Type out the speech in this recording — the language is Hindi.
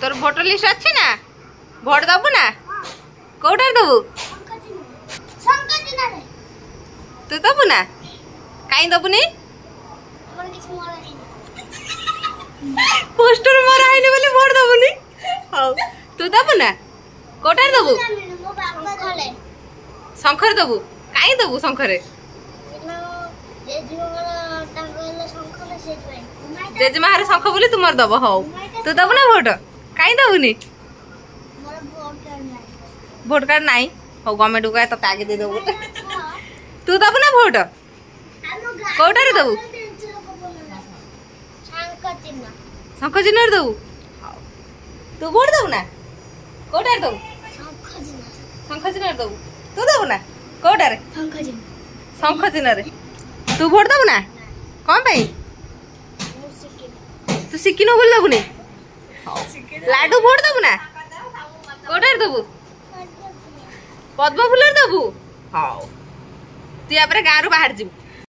तोर भोटर लिस्ट अच्छी ना भोट दबु ना कौटार दबु तू दबु ना कहीं दबुनी पोस्टर मरा है बोले भोट दबुनी हां तू दबु ना कौटार दबु शंकर दबु कहीं दबु शंखरे जेजेमा हारे शंख बोली तुम दब हौ तू दबु ना भोट कहीं दबुनी भोट कार्ड नहीं हौ गवर्नमेंट को तो आगे दे दो तू दबु ना भोट कौटार दबु शंख चिन्ह दबु तू भोट दबु ना कौटार दबु शंख चिन्ह दबु तू दबु ना कौटार शंख चिन्ह तू भोट दबु ना कौन पाई तू शिखिनु बोल दबुनी लाडू भोट दबु ना कौटार दबु पद्म फुलर दबु हाउ तू या गाँव बाहर जीव